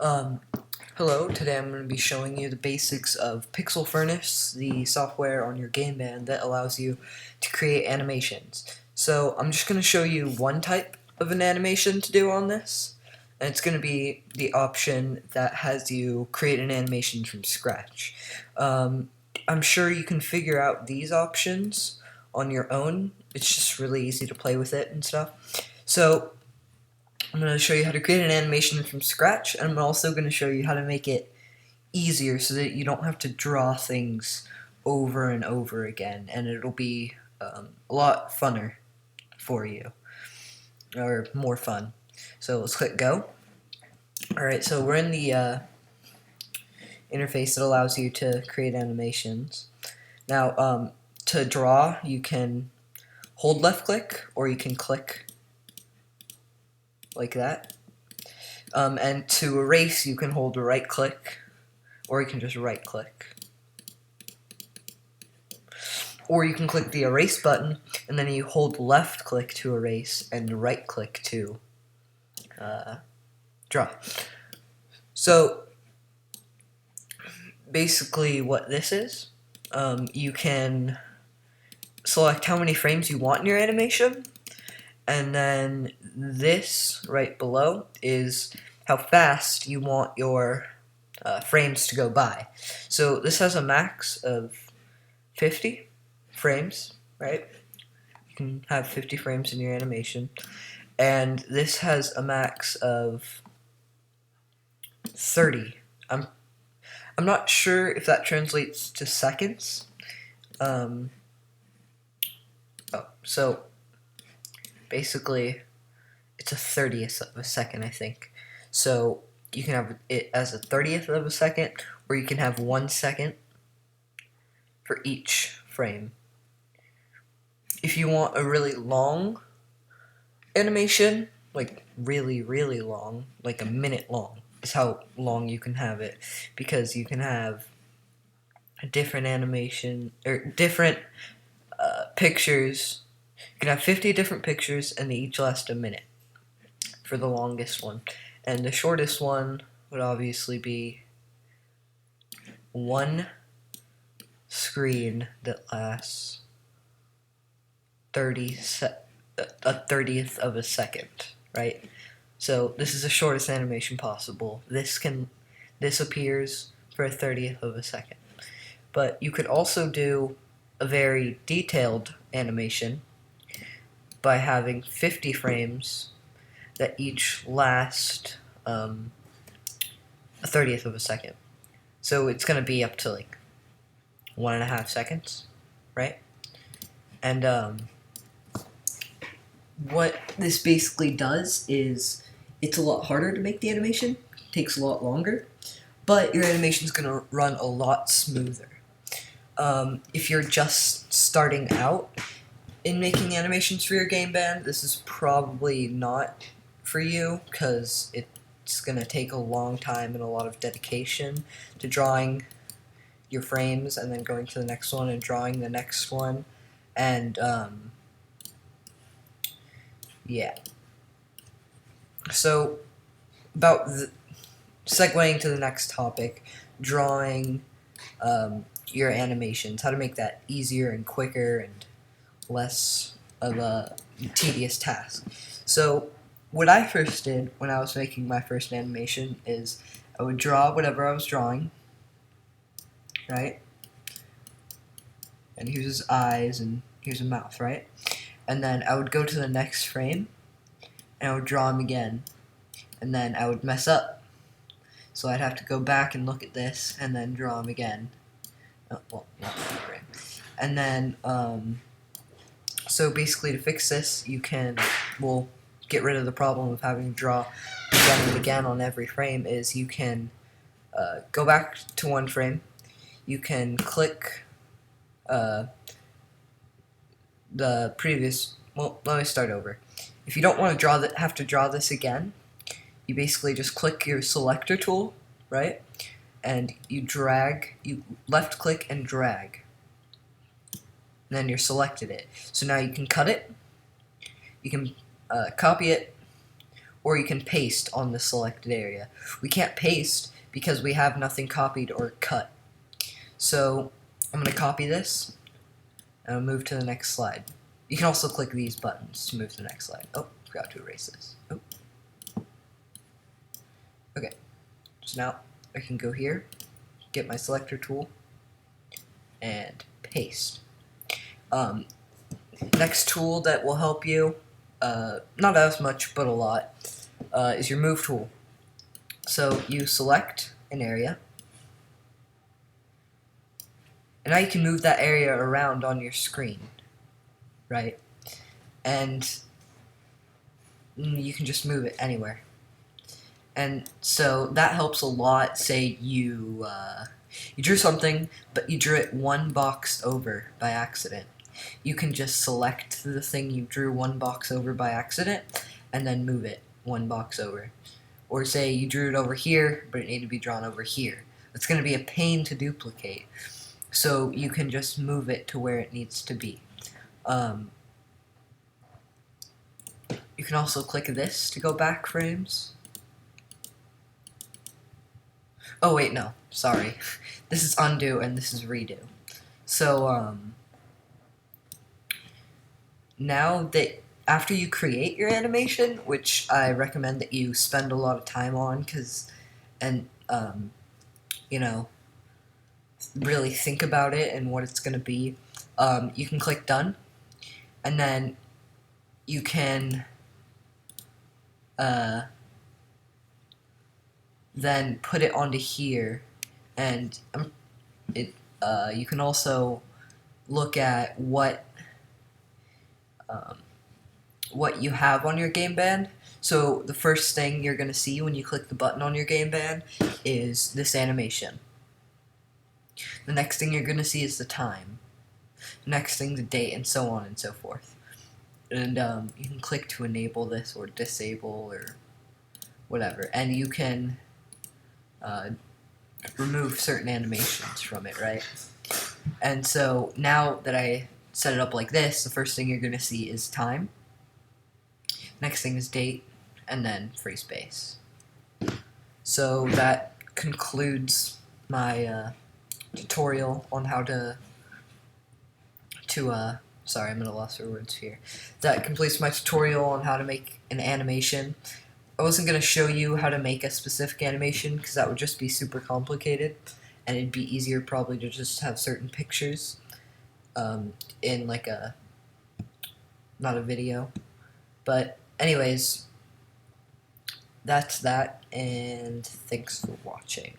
Um, Hello, today I'm going to be showing you the basics of Pixel Furnace, the software on your Gameband that allows you to create animations. So I'm just going to show you one type of an animation to do on this, and it's going to be the option that has you create an animation from scratch. I'm sure you can figure out these options on your own. It's just really easy to play with it and stuff. So I'm going to show you how to create an animation from scratch, and I'm also going to show you how to make it easier so that you don't have to draw things over and over again, and it'll be a lot funner for you, or more fun. So let's click go. Alright, so we're in the interface that allows you to create animations. Now, to draw, you can hold left click, or you can click like that. And to erase, you can hold right click, or you can just right click. Or you can click the erase button, and then you hold left click to erase, and right click to draw. So, basically what this is, you can select how many frames you want in your animation, and then this right below is how fast you want your frames to go by. So this has a max of 50 frames, right? You can have 50 frames in your animation. And this has a max of 30. I'm not sure if that translates to seconds. So basically it's a 30th of a second, I think. So you can have it as a 30th of a second, or you can have 1 second for each frame. If you want a really long animation, like really, really long, like a minute long, is how long you can have it, because you can have a different animation, or different pictures. You can have 50 different pictures, and they each last a minute for the longest one. And the shortest one would obviously be one screen that lasts a 30th of a second, right? So this is the shortest animation possible. This appears for a 30th of a second. But you could also do a very detailed animation by having 50 frames that each last a 30th of a second. So it's going to be up to like 1.5 seconds, right? And what this basically does is it's a lot harder to make the animation, takes a lot longer, but your animation is going to run a lot smoother. If you're just starting out in making animations for your game band, this is probably not for you, because it's going to take a long time and a lot of dedication to drawing your frames and then going to the next one and drawing the next one. And yeah. So, segueing to the next topic, drawing your animations, how to make that easier and quicker and less of a tedious task. So, what I first did when I was making my first animation is I would draw whatever I was drawing, right? And here's his eyes, and here's a mouth, right? And then I would go to the next frame, and I would draw him again, and then I would mess up. So I'd have to go back and look at this, and then draw him again. Oh, well, not that frame. And then, so basically to fix this, we'll get rid of the problem of having to draw again and again on every frame, is you can go back to one frame, you can click the previous, well, let me start over. If you don't want to have to draw this again, you basically just click your selector tool, right? And you left click and drag. And then you're selected it. So now you can cut it, you can copy it, or you can paste on the selected area. We can't paste because we have nothing copied or cut. So I'm going to copy this and I'll move to the next slide. You can also click these buttons to move to the next slide. Oh, forgot to erase this. Oh. Okay, so now I can go here, get my selector tool, and paste. Next tool that will help you, not as much, but a lot, is your move tool. So you select an area, and now you can move that area around on your screen, right? And you can just move it anywhere. And so that helps a lot. Say you drew something, but you drew it one box over by accident. You can just select the thing you drew one box over by accident, and then move it one box over. Or say you drew it over here, but it needed to be drawn over here. It's going to be a pain to duplicate. So you can just move it to where it needs to be. You can also click this to go back frames. Oh wait, no, sorry. This is undo and this is redo. So now that after you create your animation, which I recommend that you spend a lot of time on, you know, really think about it and what it's going to be, you can click done, and then you can then put it onto here, and you can also look at what you have on your Gameband. So the first thing you're going to see when you click the button on your Gameband is this animation. The next thing you're going to see is the time. The next thing, the date, and so on and so forth. And you can click to enable this or disable or whatever. And you can remove certain animations from it, right? And so now that I set it up like this, the first thing you're going to see is time. Next thing is date, and then free space. So that concludes my tutorial on how sorry, I'm at a loss for words here. That completes my tutorial on how to make an animation. I wasn't going to show you how to make a specific animation because that would just be super complicated, and it'd be easier probably to just have certain pictures in like not a video. But anyways, that's that, and thanks for watching.